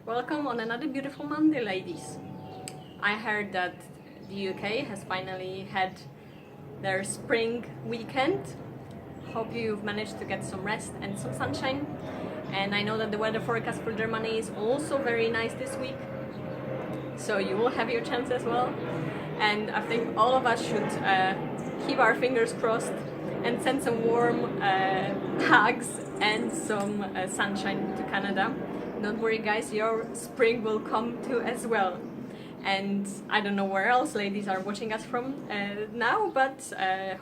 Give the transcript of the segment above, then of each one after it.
Welcome on another beautiful Monday, ladies. I heard that the UK has finally had their spring weekend. Hope you've managed to get some rest and some sunshine. And I know that the weather forecast for Germany is also very nice this week, so you will have your chance as well. And I think all of us should keep our fingers crossed and send some warm hugs and some sunshine to Canada. Don't worry guys, your spring will come too as well. And I don't know where else ladies are watching us from now, but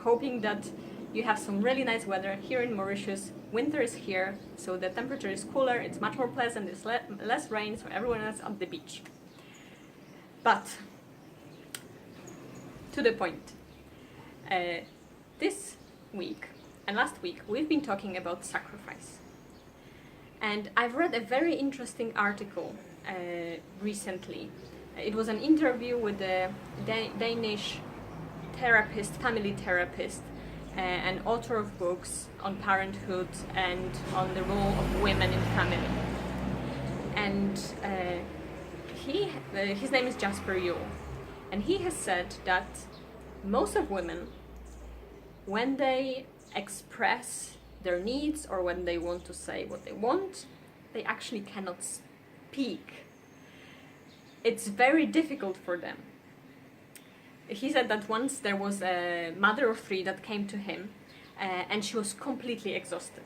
hoping that you have some really nice weather. Here in Mauritius, winter is here, so the temperature is cooler, it's much more pleasant, it's less rain, so everyone is at the beach. But to the point, this week and last week we've been talking about sacrifice. And I've read a very interesting article recently. It was an interview with a Danish therapist, family therapist, and author of books on parenthood and on the role of women in family. And his name is Jasper Juul. And he has said that most of women, when they express their needs or when they want to say what they want, they actually cannot speak. It's very difficult for them. He said that once there was a mother of three that came to him and she was completely exhausted.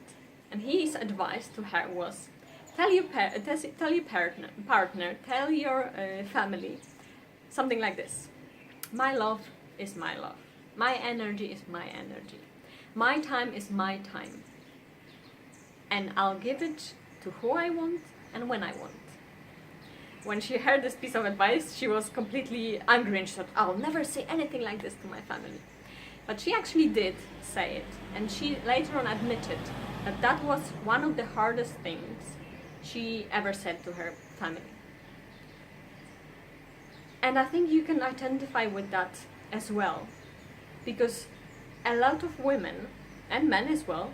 And his advice to her was, tell your partner, tell your family something like this: my love is my love, my energy is my energy, my time is my time, and I'll give it to who I want and when I want. When she heard this piece of advice, she was completely angry and she thought, I'll never say anything like this to my family. But she actually did say it, and she later on admitted that that was one of the hardest things she ever said to her family. And I think you can identify with that as well, because a lot of women, and men as well,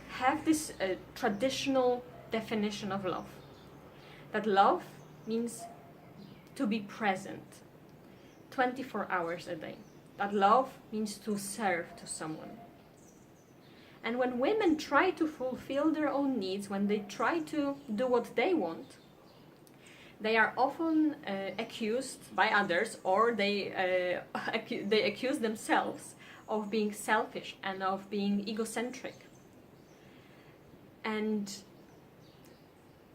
have this traditional definition of love. That love means to be present 24 hours a day. That love means to serve to someone. And when women try to fulfill their own needs, when they try to do what they want, they are often accused by others, or they accuse themselves of being selfish and of being egocentric. And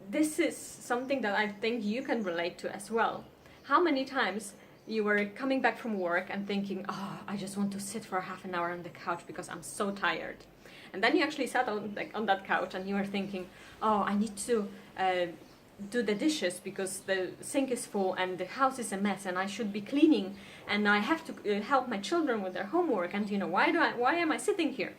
this is something that I think you can relate to as well. How many times you were coming back from work and thinking, oh, I just want to sit for half an hour on the couch because I'm so tired. And then you actually sat on that couch and you were thinking, oh, I need to do the dishes because the sink is full and the house is a mess and I should be cleaning and I have to help my children with their homework, and why am I sitting here?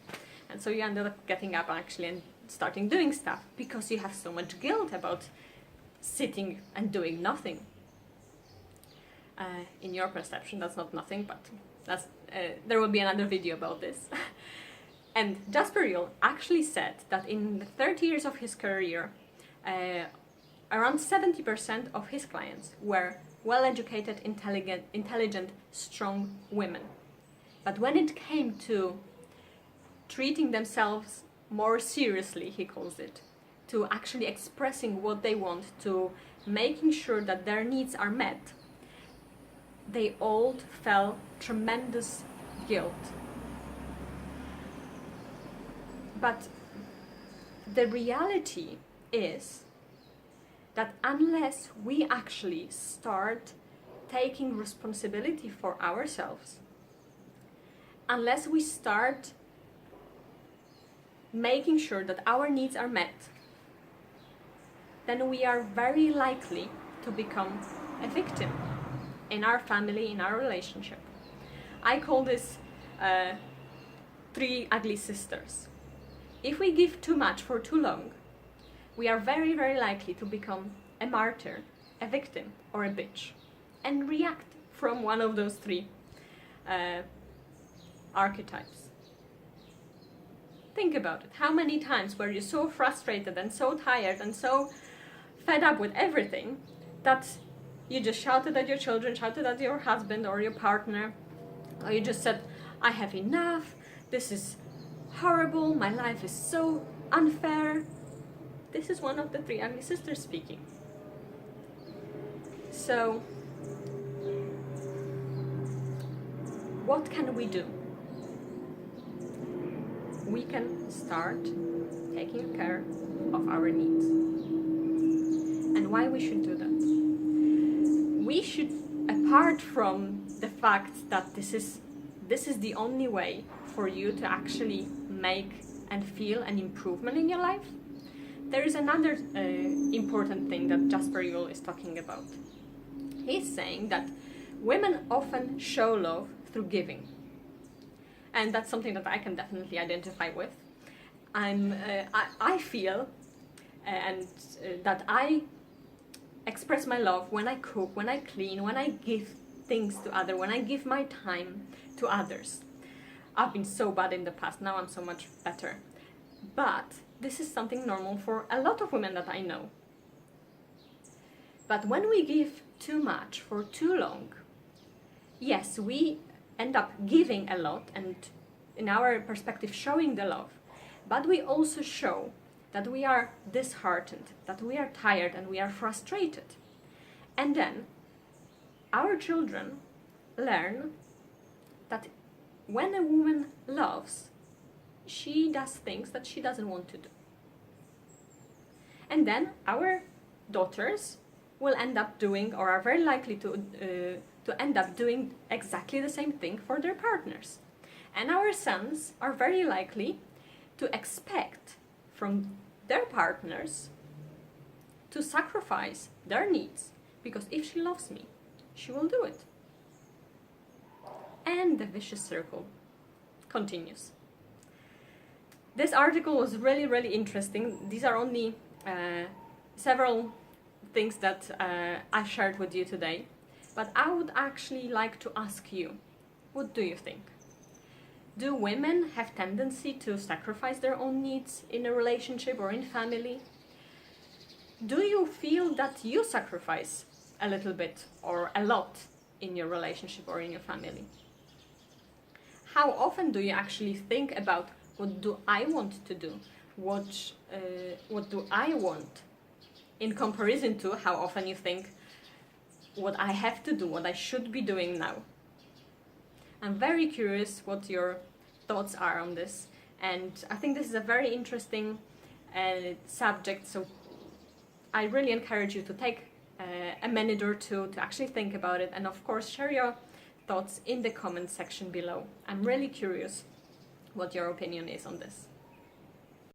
And so you ended up getting up actually and starting doing stuff because you have so much guilt about sitting and doing nothing. In your perception, that's not nothing, but that's there will be another video about this. And Jasper Juul actually said that in the 30 years of his career, around 70% of his clients were well-educated, intelligent, strong women. But when it came to treating themselves more seriously, he calls it, to actually expressing what they want, to making sure that their needs are met, they all felt tremendous guilt. But the reality is that unless we actually start taking responsibility for ourselves, unless we start making sure that our needs are met, then we are very likely to become a victim in our family, in our relationship. I call this three ugly sisters. If we give too much for too long, we are very, very likely to become a martyr, a victim, or a bitch, and react from one of those three archetypes. Think about it. How many times were you so frustrated and so tired and so fed up with everything that you just shouted at your children, shouted at your husband or your partner, or you just said, I have enough, this is horrible, my life is so unfair. This is one of the three ugly sisters speaking. So, what can we do? We can start taking care of our needs. And why we should do that? We should, apart from the fact that this is the only way for you to actually make and feel an improvement in your life, there is another important thing that Jasper Juul is talking about. He's saying that women often show love through giving. And that's something that I can definitely identify with. I feel that I express my love when I cook, when I clean, when I give things to others, when I give my time to others. I've been so bad in the past, now I'm so much better. But this is something normal for a lot of women that I know. But when we give too much for too long, yes, we end up giving a lot and, in our perspective, showing the love. But we also show that we are disheartened, that we are tired and we are frustrated. And then our children learn that when a woman loves, she does things that she doesn't want to do. And then our daughters will end up doing, or are very likely to end up doing exactly the same thing for their partners. And our sons are very likely to expect from their partners to sacrifice their needs, because if she loves me, she will do it. And the vicious circle continues. This article was really, really interesting. These are only several things that I shared with you today. But I would actually like to ask you, what do you think? Do women have tendency to sacrifice their own needs in a relationship or in family? Do you feel that you sacrifice a little bit or a lot in your relationship or in your family? How often do you actually think about, what do I want to do? What do I want? In comparison to how often you think, what I have to do, what I should be doing now. I'm very curious what your thoughts are on this, and I think this is a very interesting subject, so I really encourage you to take a minute or two to actually think about it, and of course share your thoughts in the comment section below. I'm really curious what your opinion is on this.